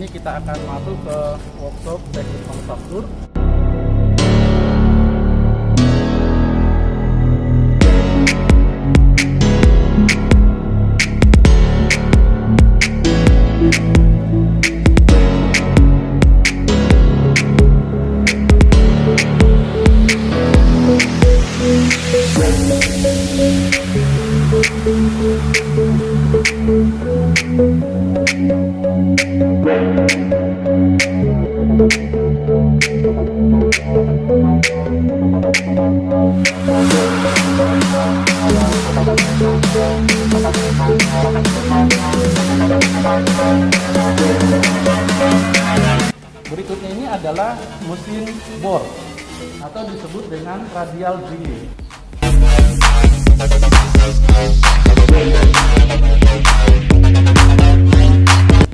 ini kita akan masuk ke workshop teknik manufaktur. Berikutnya ini adalah mesin bor atau disebut dengan radial drilling.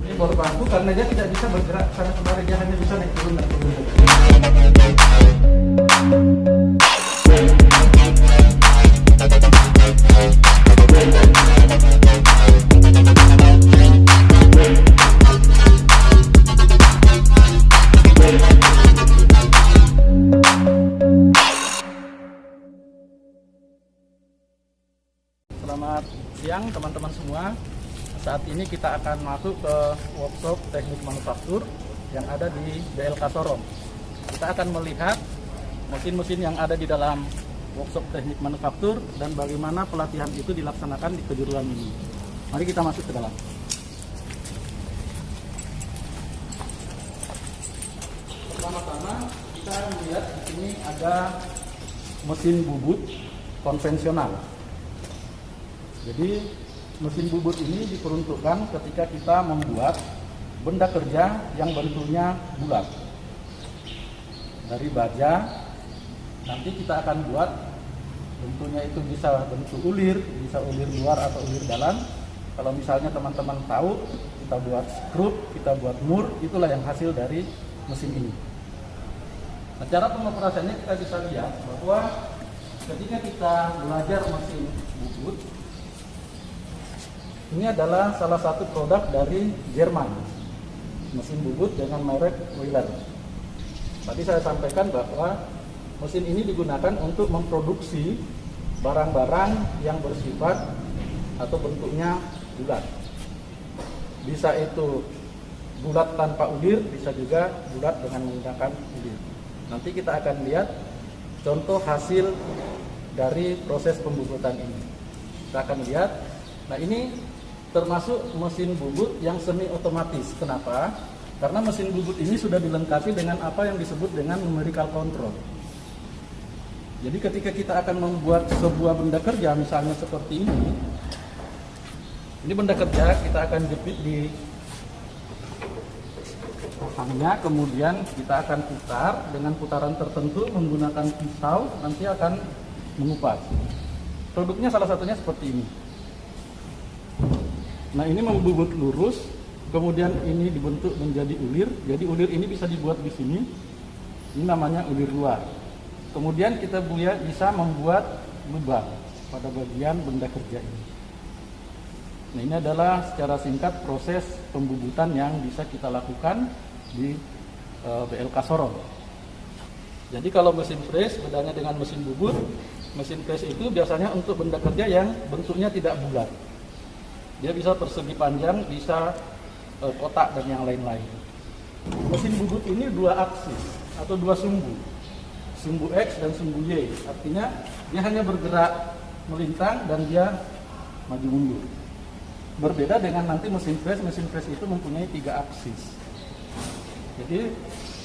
Ini bor bambu karena dia tidak bisa bergerak sana kemari, dia hanya bisa naik turun. Selamat siang teman-teman semua. Saat ini kita akan masuk ke workshop teknik manufaktur yang ada di BLK Sorong. Kita akan melihat mesin-mesin yang ada di dalam workshop teknik manufaktur dan bagaimana pelatihan itu dilaksanakan di kejuruan ini. Mari kita masuk ke dalam. Pertama-tama kita melihat di sini ada mesin bubut konvensional. Jadi mesin bubut ini diperuntukkan ketika kita membuat benda kerja yang bentuknya bulat. Dari baja, nanti kita akan buat bentuknya itu bisa bentuk ulir, bisa ulir luar atau ulir dalam. Kalau misalnya teman-teman tahu, kita buat skrup, kita buat mur, itulah yang hasil dari mesin ini. Nah, cara pengoperasiannya kita bisa lihat bahwa ketika kita belajar mesin bubut, ini adalah salah satu produk dari Jerman, mesin bubut dengan merek Wheeler. Tadi saya sampaikan bahwa mesin ini digunakan untuk memproduksi barang-barang yang bersifat atau bentuknya bulat. Bisa itu bulat tanpa ulir, bisa juga bulat dengan menggunakan ulir. Nanti kita akan lihat contoh hasil dari proses pembubutan ini. Kita akan lihat, nah ini termasuk mesin bubut yang semi otomatis. Kenapa? Karena mesin bubut ini sudah dilengkapi dengan apa yang disebut dengan numerical control. Jadi ketika kita akan membuat sebuah benda kerja, misalnya seperti ini benda kerja, kita akan jepit di hangnya, kemudian kita akan putar dengan putaran tertentu menggunakan pisau, nanti akan mengupas. Produknya salah satunya seperti ini. Nah, ini membubut lurus, kemudian ini dibentuk menjadi ulir. Jadi ulir ini bisa dibuat di sini. Ini namanya ulir luar. Kemudian kita bisa membuat lubang pada bagian benda kerja ini. Nah, ini adalah secara singkat proses pembubutan yang bisa kita lakukan di BLK Sorong. Jadi kalau mesin press bedanya dengan mesin bubut, mesin press itu biasanya untuk benda kerja yang bentuknya tidak bulat. Dia bisa persegi panjang, bisa kotak dan yang lain-lain. Mesin bubut ini dua aksis atau dua sumbu X dan sumbu Y. Artinya dia hanya bergerak melintang dan dia maju mundur. Berbeda dengan nanti mesin press itu mempunyai tiga aksis. Jadi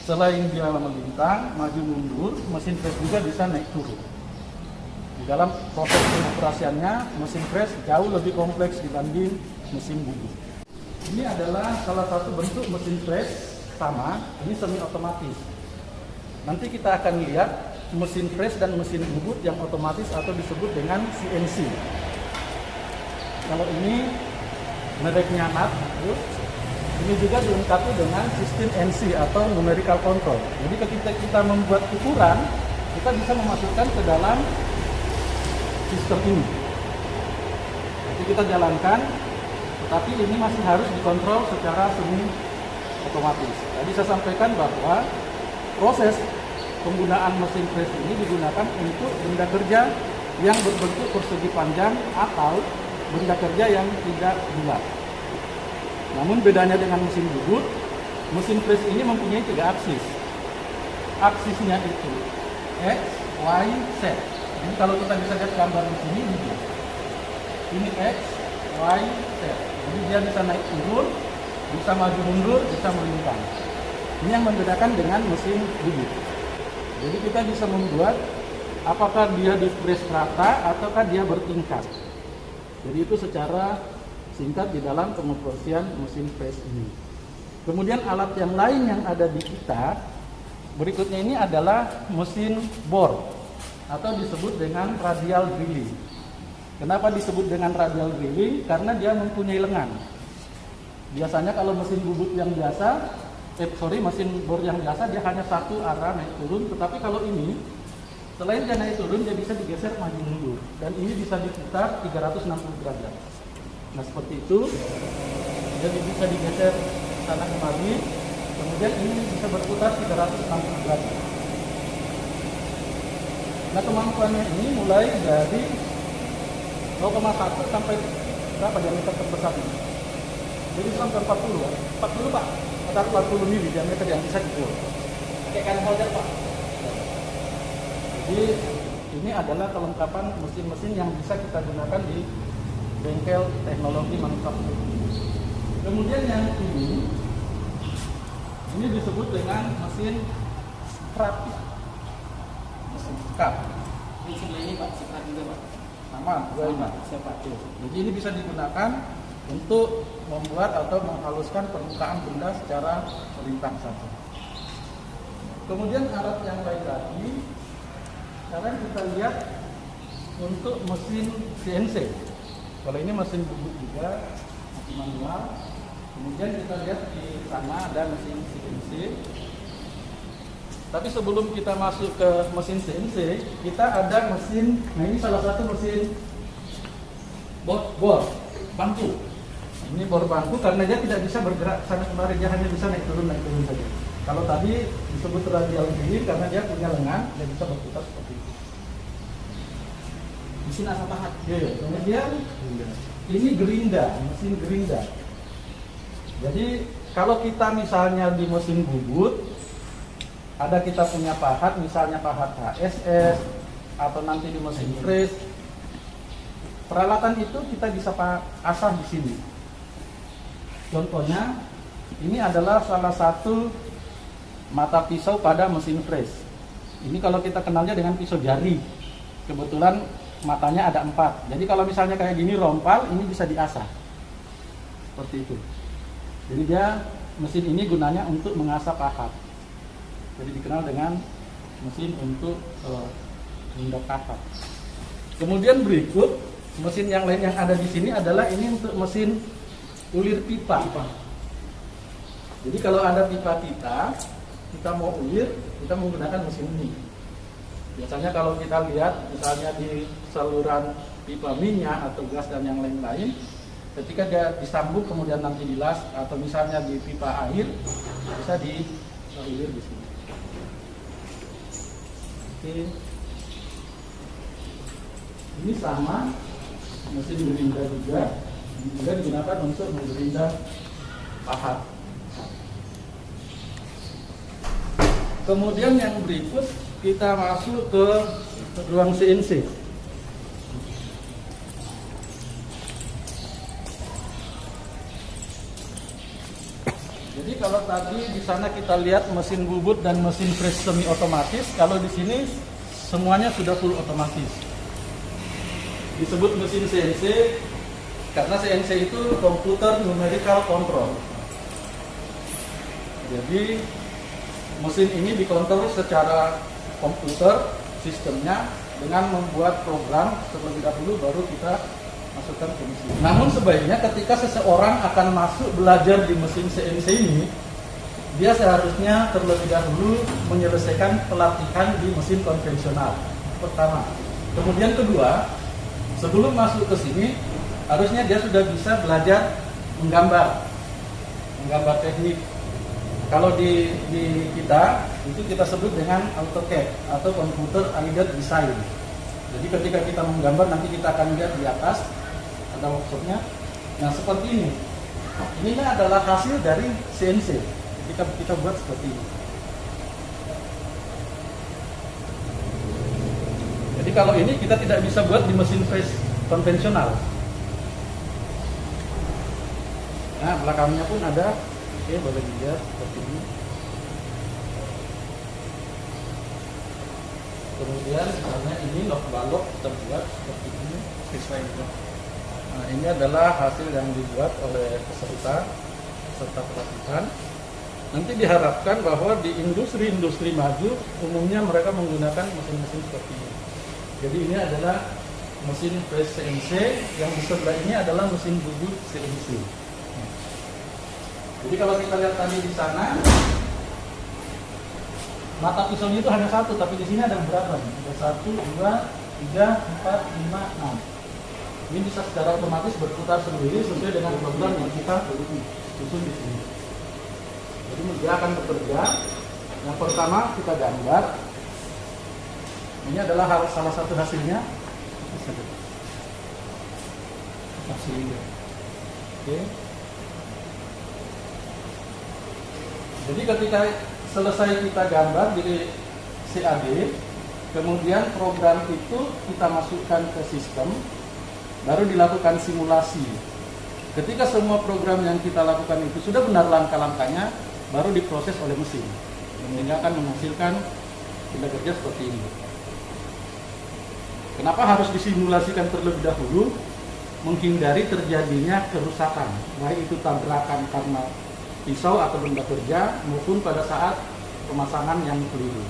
selain dia melintang, maju mundur, mesin press juga bisa naik turun. Di dalam proses pengoperasiannya, mesin press jauh lebih kompleks dibanding mesin bubut. Ini adalah salah satu bentuk mesin press sama, ini semi otomatis. Nanti kita akan lihat mesin press dan mesin bubut yang otomatis atau disebut dengan CNC. Kalau ini mereknya NAT, ini juga dilengkapi dengan sistem NC atau numerical control. Jadi ketika kita membuat ukuran, kita bisa memasukkan ke dalam sistem ini. Nanti kita jalankan, tetapi ini masih harus dikontrol secara semi otomatis. Tadi saya sampaikan bahwa proses penggunaan mesin press ini digunakan untuk benda kerja yang berbentuk persegi panjang atau benda kerja yang tidak bulat. Namun bedanya dengan mesin bubut, mesin press ini mempunyai 3 aksis. Aksisnya itu X, Y, Z. Jadi kalau kita bisa lihat gambar di sini, ini X, Y, Z. Jadi dia bisa naik turun, bisa maju mundur, bisa melintang. Ini yang membedakan dengan mesin bubut. Jadi kita bisa membuat apakah dia di press rata ataukah dia bertingkat. Jadi itu secara singkat di dalam pengoperasian mesin press ini. Kemudian alat yang lain yang ada di kita berikutnya ini adalah mesin bor atau disebut dengan radial drilling. Kenapa disebut dengan radial drilling? Karena dia mempunyai lengan. Biasanya kalau mesin bubut yang biasa, mesin bor yang biasa dia hanya satu arah naik turun, tetapi kalau ini selain dia naik turun dia bisa digeser maju mundur dan ini bisa diputar 360 derajat. Nah seperti itu, jadi bisa digeser sana kemari, kemudian ini bisa berputar 360 derajat. Nah kemampuannya ini mulai dari 0,1 sampai berapa diameter terbesar ini? Jadi sampai 40 ya? 40 Pak? Atau 40 mili diameter yang bisa dibuat. Pakai kan holder Pak? Jadi ini adalah kelengkapan mesin-mesin yang bisa kita gunakan di bengkel teknologi manufaktur. Kemudian yang ini disebut dengan mesin scrap. Mesin scrap. Ini sebelah ini Pak, scrap juga Pak. Sama, siapa tuh? Jadi ini bisa digunakan untuk membuat atau menghaluskan permukaan benda secara melintang saja. Kemudian alat yang lain lagi, sekarang kita lihat untuk mesin CNC. Kalau ini mesin bubut juga, mesin manual. Kemudian kita lihat di sana ada mesin CNC. Tapi sebelum kita masuk ke mesin CNC, kita ada mesin. Nah ini salah satu mesin bor bangku. Ini bor bangku karena dia tidak bisa bergerak sana kemari, dia hanya bisa naik turun saja. Kalau tadi disebut radial drilling karena dia punya lengan, dia bisa berputar seperti itu. Mesin asap pahat. Ya. Kemudian ini gerinda, mesin gerinda. Jadi kalau kita misalnya di mesin bubut, ada kita punya pahat, misalnya pahat HSS atau nanti di mesin press, peralatan itu kita bisa asah di sini. Contohnya, ini adalah salah satu mata pisau pada mesin press. Ini kalau kita kenalnya dengan pisau jari. Kebetulan matanya ada 4. Jadi kalau misalnya kayak gini rompal, ini bisa diasah. Seperti itu. Jadi dia mesin ini gunanya untuk mengasah pahat. Jadi dikenal dengan mesin untuk mendak pahat. Kemudian berikut mesin yang lain yang ada di sini adalah ini untuk mesin ulir pipa. Jadi kalau ada pipa kita mau ulir, kita menggunakan mesin ini. Biasanya kalau kita lihat misalnya di saluran pipa minyak atau gas dan yang lain-lain, ketika dia disambung kemudian nanti dilas atau misalnya di pipa air bisa diulir di sini. Oke. Ini sama mesin gerinda juga digunakan untuk menggerinda pahat. Kemudian yang berikut kita masuk ke ruang CNC. Jadi kalau tadi di sana kita lihat mesin bubut dan mesin press semi otomatis, kalau di sini semuanya sudah full otomatis. Disebut mesin CNC karena CNC itu komputer numerical control. Jadi mesin ini dikontrol secara komputer sistemnya dengan membuat program terlebih dahulu baru kita masukkan ke mesin. Namun sebaiknya ketika seseorang akan masuk belajar di mesin CNC ini, dia seharusnya terlebih dahulu menyelesaikan pelatihan di mesin konvensional. Pertama. Kemudian kedua, sebelum masuk ke sini harusnya dia sudah bisa belajar menggambar teknik. Kalau di kita itu kita sebut dengan AutoCAD atau Computer Aided Design. Jadi ketika kita menggambar nanti kita akan lihat di atas ada workshopnya. Nah seperti ini. Ini adalah hasil dari CNC. Ketika kita buat seperti ini. Jadi kalau ini kita tidak bisa buat di mesin press konvensional. Nah belakangnya pun ada. Oke, boleh dilihat seperti ini. Kemudian misalnya ini lock balok kita buat seperti ini. Nah, ini adalah hasil yang dibuat oleh peserta pelatihan. Nanti diharapkan bahwa di industri-industri maju umumnya mereka menggunakan mesin-mesin seperti ini. Jadi ini adalah mesin press CNC, yang di sebelah ini adalah mesin bubut CNC. Jadi kalau kita lihat tadi di sana, mata pisaunya itu hanya satu, tapi di sini ada beberapa. Ada 1, 2, 3, 4, 5, 6. Ini bisa secara otomatis berputar sendiri sesuai dengan program yang kita susun di sini. Jadi dia akan bekerja. Yang pertama kita gambar. Ini adalah salah satu hasilnya. Hasilnya. Oke. Jadi ketika selesai kita gambar di CAD, kemudian program itu kita masukkan ke sistem, baru dilakukan simulasi. Ketika semua program yang kita lakukan itu sudah benar langkah-langkahnya, baru diproses oleh mesin, sehingga akan menghasilkan benda kerja seperti ini. Kenapa harus disimulasikan terlebih dahulu? Menghindari terjadinya kerusakan, baik itu tabrakan karena pisau atau benda kerja maupun pada saat pemasangan yang keliru.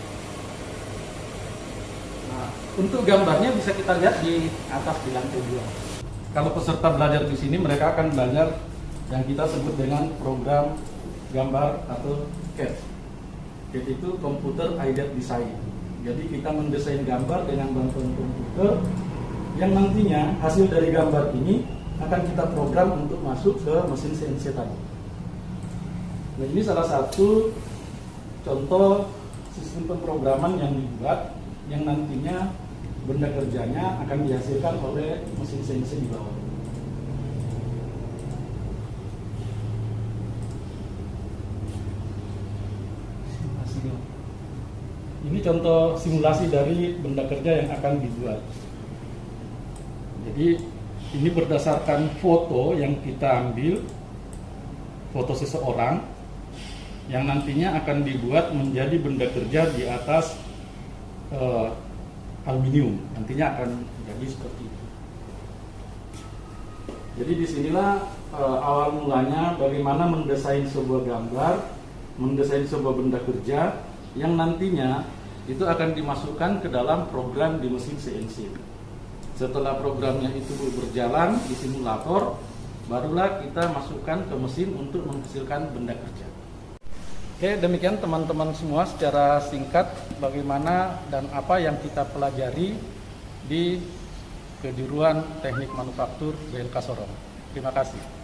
Nah, untuk gambarnya bisa kita lihat di atas di lantai 2. Kalau peserta belajar di sini, mereka akan belajar yang kita sebut dengan program gambar atau CAD. CAD itu Computer Aided Design. Jadi kita mendesain gambar dengan bantuan komputer yang nantinya hasil dari gambar ini akan kita program untuk masuk ke mesin CNC tadi. Nah, ini salah satu contoh sistem pemrograman yang dibuat yang nantinya benda kerjanya akan dihasilkan oleh mesin CNC di bawah. Ini contoh simulasi dari benda kerja yang akan dibuat. Jadi ini berdasarkan foto yang kita ambil, foto seseorang yang nantinya akan dibuat menjadi benda kerja di atas aluminium. Nantinya akan menjadi seperti itu. Jadi disinilah awal mulanya bagaimana mendesain sebuah gambar, mendesain sebuah benda kerja yang nantinya itu akan dimasukkan ke dalam program di mesin CNC. Setelah programnya itu berjalan di simulator, barulah kita masukkan ke mesin untuk menghasilkan benda kerja. Oke, demikian teman-teman semua secara singkat bagaimana dan apa yang kita pelajari di Kejuruan Teknik Manufaktur BLK Sorong. Terima kasih.